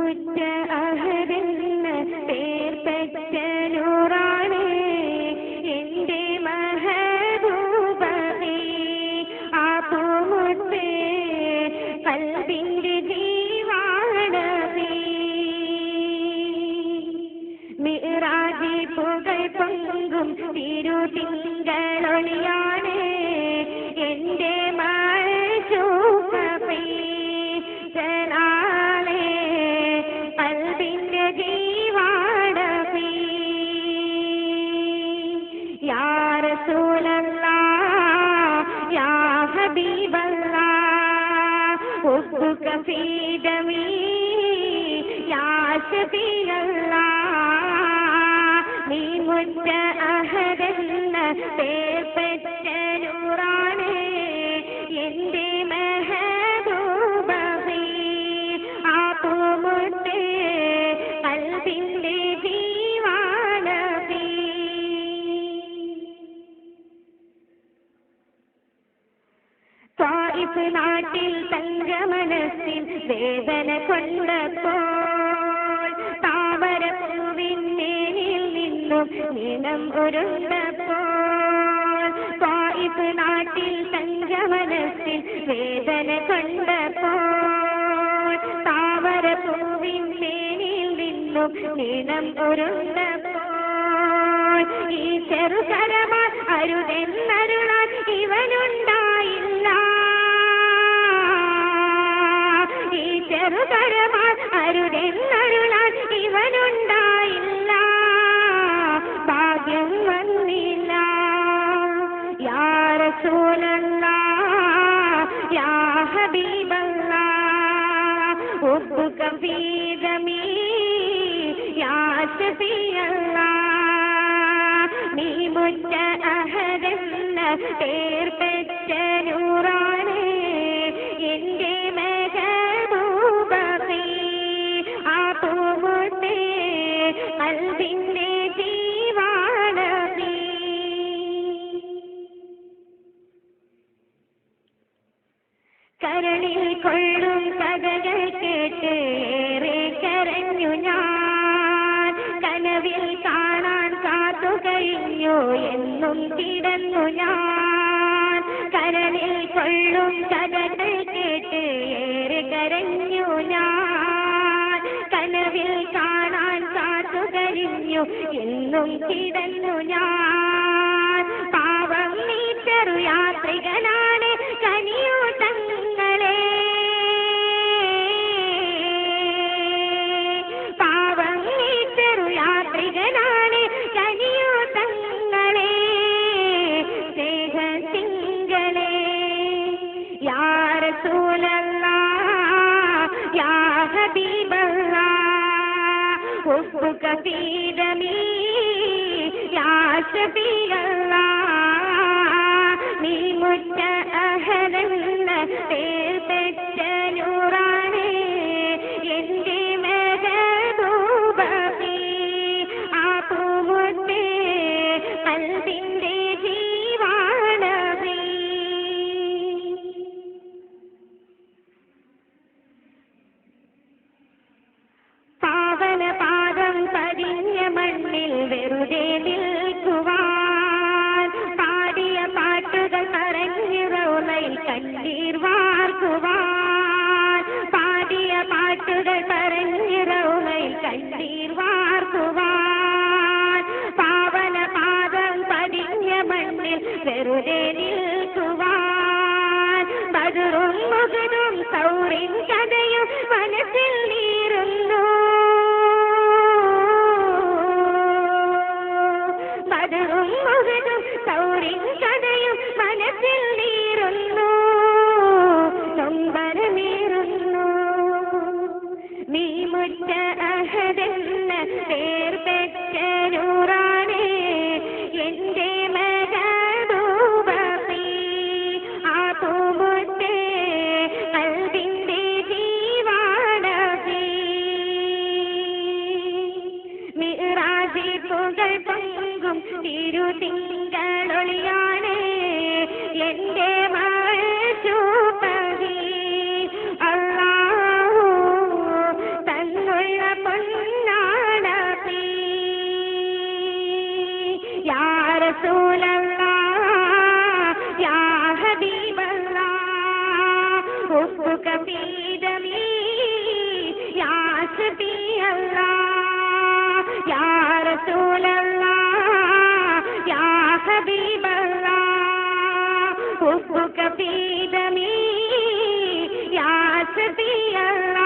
മുറ്റ അഹദെന്ന് പേർ പെറ്റ നൂറാണ് എന്റെ മഹബൂബേ ആ പൂമുട്ട് കൽബിന്റെ ജീവാണവേ മിറാജി പുകൾ പൊങ്കും തിരുതിങ്കളൊളിയാണ് എന്റെ മഅ്ശൂഖേ ജലാലേ കൽബിന്റെ ജീവാണവേ യാ റസൂലല്ലാഹ് യാ ഹബീബല്ലാഹ് ഉബ്ബുക ഫീ ദമീ യാ ശഫീഅല്ലാഹ് നീ മുറ്റ അഹദെന്ന പേർ പെറ്റ നൂറാണ് എന്റെ മഹബൂബേ ആ പൂമുട്ട് കൽബിന്റെ ജീവാണവേ ത്വായിഫ് നാട്ടിൽ തങ്കമനസ്സിൽ വേദന കൊണ്ടപ്പോൾ താമരപ്പൂവിന്മേനിൽ നിന്നും നിണം ഉരുണ്ടപ്പോൾ ത്വായിഫ് നാട്ടിൽ തങ്കമനസ്സിൽ വേദന കൊണ്ടപ്പോൾ താമരപ്പൂവിന്മേനിൽ നിന്നും നിണം ഉരുണ്ടപ്പോൾ ഈ ചെറുകരമാർ അരുതെന്നരുളാൻ ഇവനുണ്ടായില്ല ഈ ചെറുകരമാർ അരുതെന്നരുളാൻ ഇവനുണ്ടായില്ല ഭാഗ്യം വന്നില്ല യാ റസൂലല്ലാഹ് യാ ഹബീബല്ലാഹ് ഉബ്ബുക ഫീ ദമീ യാ ശഫീഅല്ലാഹ് നീ മുറ്റ അഹദെന്ന പേർ പെറ്റ നൂറാണ് എന്റെ മഹബൂബേ ആ പൂമുട്ട് കൽബിന്റെ ജീവാണവേ കരളിൽ കൊള്ളും കഥകൾ കേട്ട് ഏറെ കരഞ്ഞു ഞാൻ കനവിൽ കാണാൻ കാത്തു കഴിഞ്ഞു എന്നും കിടന്നു ഞാൻ കരളിൽ കൊള്ളും കഥകൾ കേട്ട് ഏറെ കരഞ്ഞു ഞാൻ കനവിൽ കാണാൻ കാത്തു കഴിഞ്ഞു എന്നും കിടന്നു ഞാൻ പാവം നീ ചെറു യാത്രികനാണ് കനിയൂട്ടങ്ങളെ പാവം നീ ചെറു യാത്രികനാണ് കനിയൂട്ടങ്ങളെ സ്നേഹത്തിങ്കളെ യാ റസൂലല്ലാഹ് യാ ഹബീബല്ലാഹ് ഉബ്ബുക ഫീ ദമീ യാ ശഫീഅല്ലാഹ് നീ മുറ്റ അഹദെന്ന പേർ പെറ്റ നൂറാണ് എന്റെ മഹബൂബേ ആ പൂമുട്ട് കൽബിന്റെ ജീവാണവേ പാവന പാദം പതിഞ്ഞ മണ്ണിൽ വെറുതെ നിൽക്കുവാൻ പാടിയ പാട്ടുകൾ പറഞ്ഞു റൗളയിൽ കണ്ണീർ വാർക്കുവാൻ പാടിയ പാട്ടുകൾ പറഞ്ഞു റൗളയിൽ കണ്ണീർ വാർക്കുവാൻ പാവന പാദം പതിഞ്ഞ മണ്ണിൽ വെറുതെ നിൽക്കുവാൻ ബദറും മുഹദും സൗറിൻ കഥയും മനസ്സിൽ നീറുന്നു ബദറും മുഹദും സൗറിൻ കഥയും മനസ്സിൽ നീറുന്നു നൊമ്പരമേറുന്നു നീ മുറ്റ അഹദെന്ന പേർ പെറ്റ നൂറാണ് എന്റെ മഹബൂബേ ആ പൂമുട്ട് കൽബിന്റെ ജീവാണവേ മിറാജി പുകൾ പൊങ്കും തിരുതിങ്കളൊളിയാണ് എന്റെ മഅ്ശൂഖേ അല്ലാഹു തന്നുൾ حبك في دمي يا شفيع الله يا رسول الله يا حبيب الله حبك في دمي يا شفيع الله